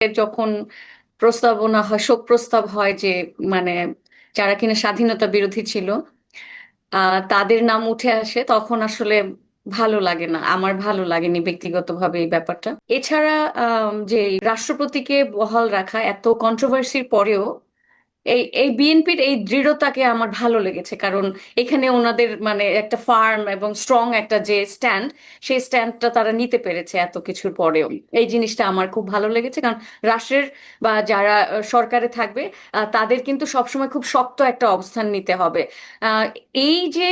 যখন প্রস্তাবনা হয়, শোক প্রস্তাব হয় যে মানে যারা কিনা স্বাধীনতা বিরোধী ছিল তাদের নাম উঠে আসে, তখন আসলে ভালো লাগে না, আমার ভালো লাগেনি ব্যক্তিগতভাবে এই ব্যাপারটা। এছাড়া যে রাষ্ট্রপতিকে বহাল রাখা এত কন্ট্রোভার্সির পরেও এই এই বিএনপির এই দৃঢ়তাকে আমার ভালো লেগেছে, কারণ এখানে ওনাদের মানে একটা ফার্ম এবং স্ট্রং একটা যে স্ট্যান্ড, সেই স্ট্যান্ডটা তারা নিতে পেরেছে এত কিছুর পরেও। এই জিনিসটা আমার খুব ভালো লেগেছে, কারণ রাষ্ট্রের বা যারা সরকারে থাকবে তাদের কিন্তু সবসময় খুব শক্ত একটা অবস্থান নিতে হবে। আহ, এই যে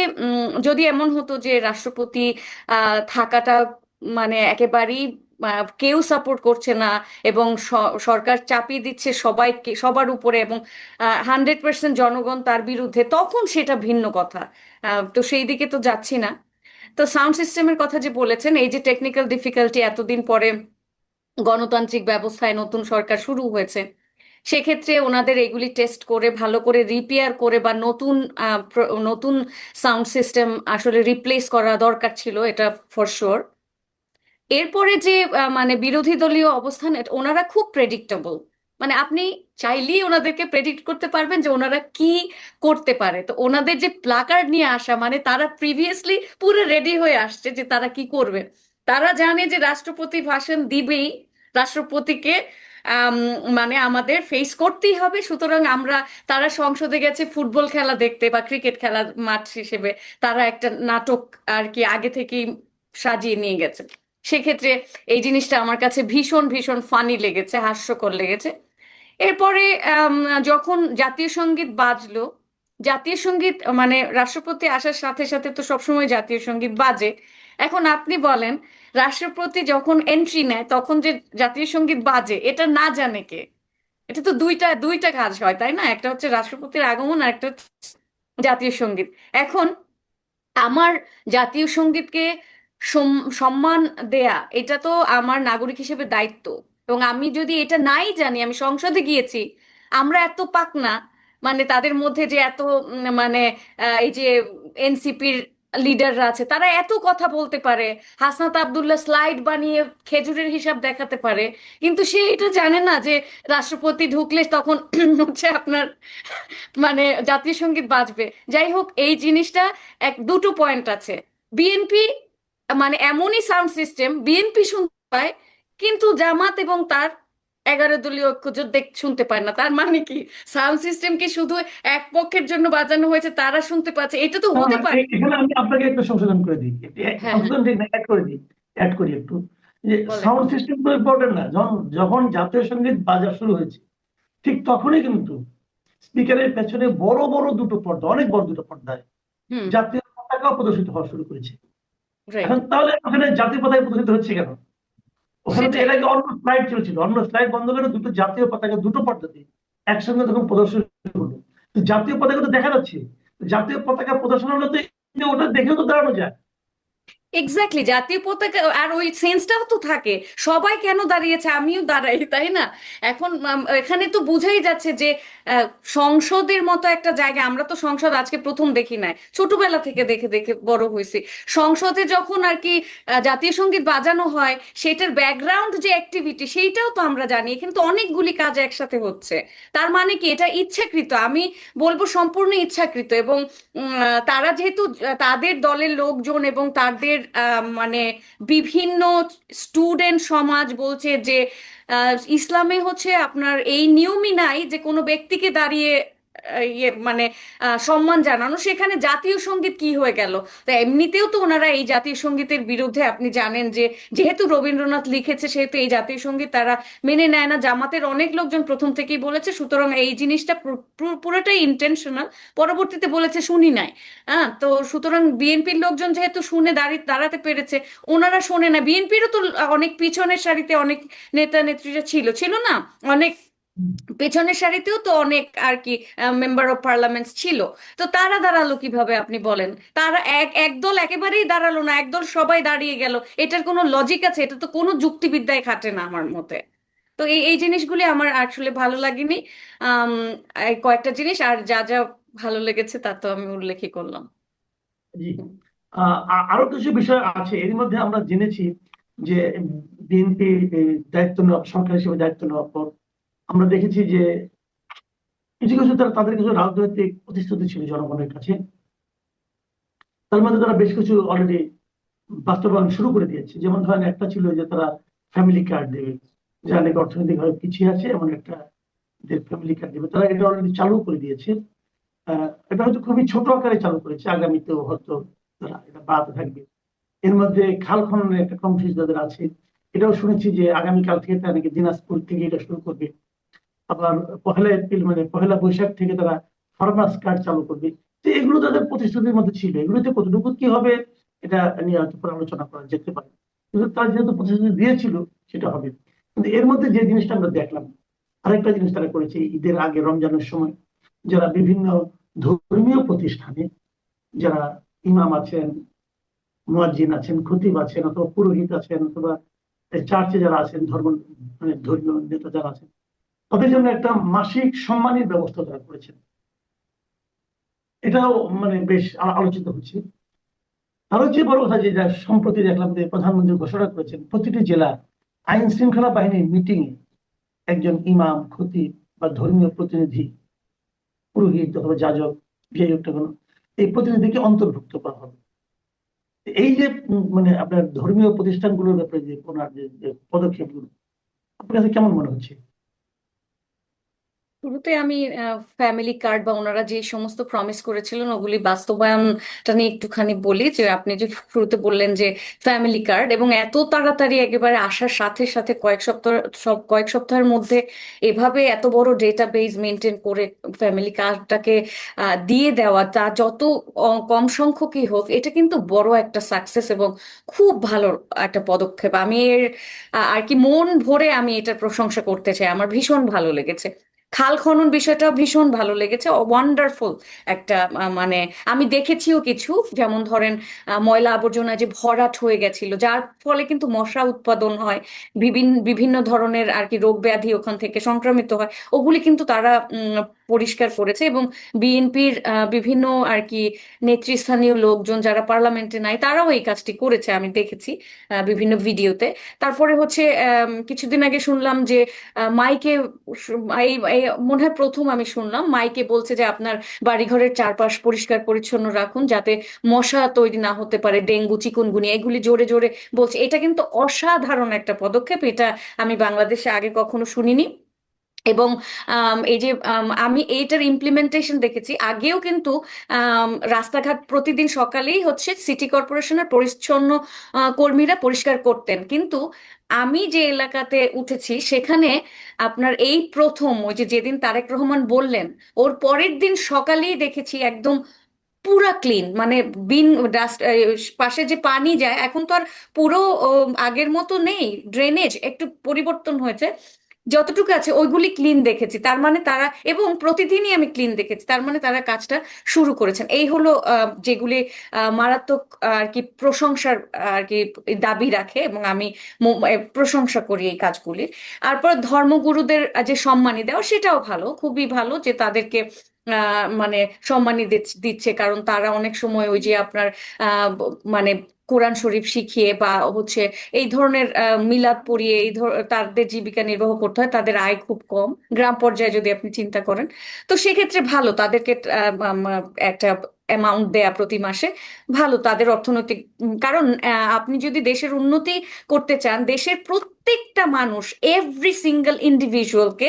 যদি এমন হতো যে রাষ্ট্রপতি থাকাটা মানে একেবারেই কেউ সাপোর্ট করছে না এবং সরকার চাপিয়ে দিচ্ছে সবাইকে, সবার উপরে, এবং 100% জনগণ তার বিরুদ্ধে, তখন সেটা ভিন্ন কথা। তো সেই দিকে তো যাচ্ছি না। তো সাউন্ড সিস্টেমের কথা যে বলেছেন, এই যে টেকনিক্যাল ডিফিকাল্টি এতদিন পরে গণতান্ত্রিক ব্যবস্থায় নতুন সরকার শুরু হয়েছে, সেক্ষেত্রে ওনাদের এগুলি টেস্ট করে ভালো করে রিপেয়ার করে বা নতুন নতুন সাউন্ড সিস্টেম আসলে রিপ্লেস করা দরকার ছিল, এটা ফর শিওর। এরপরে যে মানে বিরোধী দলীয় অবস্থান, ওনারা খুব প্রেডিক্টেবল। মানে আপনি চাইলেই ওনাদেরকে প্রেডিক্ট করতে পারবেন যে ওনারা কি করতে পারে। তো ওনাদের যে প্লাকার্ড নিয়ে আসা, মানে তারা প্রিভিয়াসলি পুরো রেডি হয়ে আসছে যে তারা কি করবে। তারা জানে যে রাষ্ট্রপতি ভাষণ দিবেই, রাষ্ট্রপতিকে আম, মানে আমাদের ফেস করতেই হবে, সুতরাং আমরা, তারা সংসদে গেছে ফুটবল খেলা দেখতে বা ক্রিকেট খেলা মাঠ হিসেবে, তারা একটা নাটক আর কি আগে থেকেই সাজিয়ে নিয়ে গেছে। সেক্ষেত্রে এই জিনিসটা আমার কাছে ভীষণ ভীষণ ফানি লেগেছে, হাস্যকর লেগেছে। এরপরে আম, যখন জাতীয় সঙ্গীত বাজলো, জাতীয় সঙ্গীত মানে রাষ্ট্রপতি আসার সাথে সাথে তো সবসময় জাতীয় সঙ্গীত বাজে। এখন আপনি বলেন, রাষ্ট্রপতি যখন এন্ট্রি নেয় তখন যে জাতীয় সঙ্গীত বাজে, এটা না জানে কে? এটা তো দুইটা দুইটা কাজ হয়, তাই না? একটা হচ্ছে রাষ্ট্রপতির আগমন আর একটা হচ্ছে জাতীয় সঙ্গীত। এখন আমার জাতীয় সঙ্গীতকে সম্মান দেয়া, এটা তো আমার নাগরিক হিসেবে দায়িত্ব। এবং আমি যদি এটা নাই জানি, আমি সংসদে গিয়েছি, আমরা এত পাকনা, মানে তাদের মধ্যে যে এত মানে এই যে এনসিপির লিডাররা আছে, তারা এত কথা বলতে পারে, হাসনাত আব্দুল্লাহ স্লাইড বানিয়ে খেজুরের হিসাব দেখাতে পারে, কিন্তু সে এটা জানে না যে রাষ্ট্রপতি ঢুকলে তখন হচ্ছে আপনার মানে জাতীয় সঙ্গীত বাজবে। যাই হোক, এই জিনিসটা দুটো পয়েন্ট আছে। বিএনপি মানে এমনই সাউন্ড সিস্টেম, বিএনপি শুনতে পায় কিন্তু জামাত এবং তার 11 দলীয় ঐক্যজোট শুনতে পায় না। তার মানে কি, সাউন্ড সিস্টেম কি শুধু এক পক্ষের জন্য বাজানো হয়েছে, তারা শুনতে পাচ্ছে? এটা তো না, হতে পারে। এখানে আমি আপনাকে একটু সংশোধন করে দিই, হ্যাঁ, হ্যাঁ, সংশোধন ঠিক না, অ্যাড করে দিই, অ্যাড করি একটু। যে বলেন। সাউন্ড সিস্টেম তো ইম্পর্টেন্ট না, যখন যখন জাতীয় সঙ্গীত বাজা শুরু হয়েছে ঠিক তখনই কিন্তু স্পিকারের পেছনে বড় বড় দুটো পর্দা, অনেক বড় দুটো পর্দায় হুম। জাতীয় পতাকা প্রদর্শিত হওয়া শুরু করেছে। রাইট। এখন তাহলে ওখানে জাতীয় পতাকা প্রদর্শিত হচ্ছে কেন? ওখানে তো সেটাই। এর আগে অন্য স্লাইড চলছিল, অন্য স্লাইড বন্ধ করে দুটো জাতীয় পতাকা দুটো পর্দাতে একসঙ্গে তখন প্রদর্শন হলো। তো জাতীয় পতাকা তো দেখা যাচ্ছে, জাতীয় পতাকা প্রদর্শন হলে তো ওটা দেখেও তো দাঁড়ানো যায়। এক্স্যাক্টলি, জাতীয় পতাকা আর ওই সেন্সটাও তো থাকে। সবাই কেন দাঁড়িয়েছে, আমিও দাঁড়াই, তাই না? এখন এখানে তো বোঝাই যাচ্ছে যে আহ, সংসদের মতো একটা জায়গা, আমরা তো সংসদ আজকে প্রথম দেখি নাই, ছোটবেলা থেকে দেখে দেখে বড় হয়েছি। সংসদে যখন আর কি জাতীয় সঙ্গীত বাজানো হয়, সেটার ব্যাকগ্রাউন্ড যে অ্যাক্টিভিটি, সেইটাও তো আমরা জানি। এখানে তো অনেকগুলি কাজ একসাথে হচ্ছে। তার মানে কি, এটা ইচ্ছাকৃত, আমি বলবো সম্পূর্ণ ইচ্ছাকৃত। এবং তারা যেহেতু তাদের দলের লোকজন এবং তাদের মানে বিভিন্ন স্টুডেন্ট সমাজ বলছে যে ইসলামে হচ্ছে আপনার এই নিয়মই নাই যে কোনো ব্যক্তিকে দাঁড়িয়ে ইয়ে মানে সম্মান জানানো, সেখানে জাতীয় সঙ্গীত কি হয়ে গেল? তো এমনিতেও তো ওনারা এই জাতীয় সঙ্গীতের বিরুদ্ধে, আপনি জানেন যে যেহেতু রবীন্দ্রনাথ লিখেছে সেহেতু এই জাতীয় সঙ্গীত তারা মেনে নেয় না। জামাতের অনেক লোকজন প্রথম থেকেই বলেছে, সুতরাং এই জিনিসটা পুরোটাই ইন্টেনশনাল। পরবর্তীতে বলেছে শুনি নাই। হ্যাঁ, তো সুতরাং বিএনপির লোকজন যেহেতু শুনে দাঁড়াতে পেরেছে, ওনারা শোনে না। বিএনপিরও তো অনেক পিছনের সারিতে অনেক নেতা নেত্রীরা ছিল, ছিল না? অনেক পেছনের সারিতেও তো অনেক আর কি মেম্বার অফ পার্লামেন্ট ছিল। তো তারা দাঁড়ালো কিভাবে আপনি বলেন? তারা একদল একেবারেই দাঁড়ালো না, একদল সবাই দাঁড়িয়ে গেল। এটার কোনো লজিক আছে? এটা তো কোনো যুক্তিবিদ্যায় খাটে না আমার মতে। তো এই এই জিনিসগুলি আমার আসলে ভালো লাগেনি। আম, এই কয়েকটা জিনিস, আর যা যা ভালো লেগেছে তা তো আমি উল্লেখই করলাম। জি। আরো কিছু বিষয় আছে, এর মধ্যে আমরা জেনেছি যে বিএনপি দায়িত্ব নেওয়া, সরকার হিসেবে দায়িত্ব নেওয়ার পর আমরা দেখেছি যে কিছু কিছু তাদের কিছু রাজনৈতিক প্রতিশ্রুতি ছিল জনগণের কাছে, তার মধ্যে তারা বেশ কিছু অলরেডি বাস্তবায়ন শুরু করে দিয়েছে। যেমন ধরেন একটা ছিল যে তারা ফ্যামিলি কার্ড দেবে, যারা নাকি অর্থনৈতিকভাবে পিছিয়ে আছে এমন একটা ফ্যামিলি কার্ড দেবে, তারা এটা অলরেডি চালু করে দিয়েছে। এটা হয়তো খুবই ছোট আকারে চালু করেছে, আগামীতেও হয়তো তারা এটা বাড়াতে থাকবে। এর মধ্যে খাল খননের একটা কর্মসূচি যাদের আছে, এটাও শুনেছি যে আগামীকাল থেকে তারা নাকি দিনাজপুর থেকে এটা শুরু করবে। আবার 1 এপ্রিল মানে 1 বৈশাখ থেকে তারা ফার্মার্স কার্ড চালু করবে। তো এগুলো তাদের প্রতিশ্রুতির মধ্যে ছিল, এগুলোতে কতটুকু কি হবে এটা নিয়ে হয়তো পরে আলোচনা করা যেতে পারে, কিন্তু তারা যেহেতু প্রতিশ্রুতি দিয়েছিল সেটা হবে। কিন্তু এর মধ্যে যে জিনিসটা আমরা দেখলাম, আরেকটা জিনিস তারা করেছে ঈদের আগে রমজানের সময়, যারা বিভিন্ন ধর্মীয় প্রতিষ্ঠানে যারা ইমাম আছেন, মুয়াজ্জিন আছেন, খতিব আছেন, অথবা পুরোহিত আছেন, অথবা চার্চে যারা আছেন, মানে ধর্মীয় নেতা যারা আছেন, তাদের জন্য একটা মাসিক সম্মানের ব্যবস্থা তারা করেছেন। এটাও মানে বেশ আলোচিত হচ্ছে। আরো যে বড় কথা, যে যা সম্প্রতি দেখলাম যে প্রধানমন্ত্রী ঘোষণা করেছেন প্রতিটি জেলার আইন শৃঙ্খলা বাহিনীর মিটিং এ একজন ইমাম, খতিব বা ধর্মীয় প্রতিনিধি, পুরোহিত অথবা যাজক, যাই হোক না কেন, এই প্রতিনিধিকে অন্তর্ভুক্ত করা হবে। এই যে মানে আপনার ধর্মীয় প্রতিষ্ঠানগুলোর ব্যাপারে যে ওনার যে পদক্ষেপগুলো, আপনার কাছে কেমন মনে হচ্ছে? শুরুতে আমি ফ্যামিলি কার্ড বা ওনারা যে সমস্ত প্রমিস করেছিলেন ওগুলি বাস্তবায়নটা নিয়ে একটুখানি বলি। যে আপনি যে শুরুতে বললেন যে ফ্যামিলি কার্ড, এবং এত তাড়াতাড়ি একেবারে আসার সাথে সাথে কয়েক সপ্তাহের মধ্যে এভাবে এত বড় ডেটাবেজ মেনটেন করে ফ্যামিলি কার্ডটাকে দিয়ে দেওয়া, তা যত কম সংখ্যকই হোক, এটা কিন্তু বড় একটা সাকসেস এবং খুব ভালো একটা পদক্ষেপ। আমি এর আর কি মন ভরে আমি এটার প্রশংসা করতে চাই, আমার ভীষণ ভালো লেগেছে। খাল খনন বিষয়টা ভীষণ ভালো লেগেছে, ওয়ান্ডারফুল একটা মানে আমি দেখেছিও কিছু, যেমন ধরেন ময়লা আবর্জনা যে ভরাট হয়ে গেছিল, যার ফলে কিন্তু মশা উৎপাদন হয়, বিভিন্ন বিভিন্ন ধরনের আর কি রোগ ব্যাধি ওখান থেকে সংক্রমিত হয়, ওগুলি কিন্তু তারা পরিষ্কার করেছে। এবং বিএনপির বিভিন্ন আর কি নেতৃস্থানীয় লোকজন যারা পার্লামেন্টে নাই, তারাও এই কাজটি করেছে, আমি দেখেছি বিভিন্ন ভিডিওতে। তারপরে হচ্ছে কিছুদিন আগে শুনলাম যে মাইকে এই মনে হয় প্রথম আমি শুনলাম মাইকে বলছে যে আপনার বাড়িঘরের চারপাশ পরিষ্কার পরিচ্ছন্ন রাখুন, যাতে মশা তৈরি না হতে পারে, ডেঙ্গু, চিকুনগুনিয়া, এগুলি জোরে জোরে বলছে। এটা কিন্তু অসাধারণ একটা পদক্ষেপ, এটা আমি বাংলাদেশে আগে কখনো শুনিনি। এবং এই যে আমি এইটার ইমপ্লিমেন্টেশন দেখেছি আগেও কিন্তু। রাস্তাঘাট প্রতিদিন সকালেই হচ্ছে সিটি কর্পোরেশনের পরিচ্ছন্ন কর্মীরা পরিষ্কার করতেন, কিন্তু আমি যে এলাকাতে উঠেছি সেখানে আপনার এই প্রথম ওই যে যেদিন তারেক রহমান বললেন, ওর পরের দিন সকালেই দেখেছি একদম পুরা ক্লিন, মানে বিন ডাস্ট, পাশে যে পানি যায় এখন তো আর পুরো আগের মতো নেই, ড্রেনেজ একটু পরিবর্তন হয়েছে, যতটুকু আছে ওইগুলি ক্লিন দেখেছি। তার মানে তারা, এবং প্রতিদিনই আমি ক্লিন দেখেছি, তার মানে তারা কাজটা শুরু করেছেন। এই হলো যেগুলি মারাত্মক আর কি প্রশংসার আর কি দাবি রাখে, এবং আমি প্রশংসা করি এই কাজগুলির। তারপর ধর্মগুরুদের যে সম্মানী দেওয়া, সেটাও ভালো, খুবই ভালো যে তাদেরকে মানে সম্মানী দিচ্ছে, কারণ তারা অনেক সময় ওই যে আপনার মানে কোরআন শরীফ শিখিয়ে বা হচ্ছে এই ধরনের মিলাদ পড়িয়ে তাদের জীবিকা নির্বাহ করতে হয়, তাদের আয় খুব কম গ্রাম পর্যায়ে যদি আপনি চিন্তা করেন। তো সেক্ষেত্রে ভালো তাদেরকে একটা অ্যামাউন্ট দেয়া প্রতি মাসে, ভালো তাদের অর্থনৈতিক কারণ আপনি যদি দেশের উন্নতি করতে চান, দেশের প্রত্যেকটা মানুষ, এভরি সিঙ্গেল ইন্ডিভিজুয়ালকে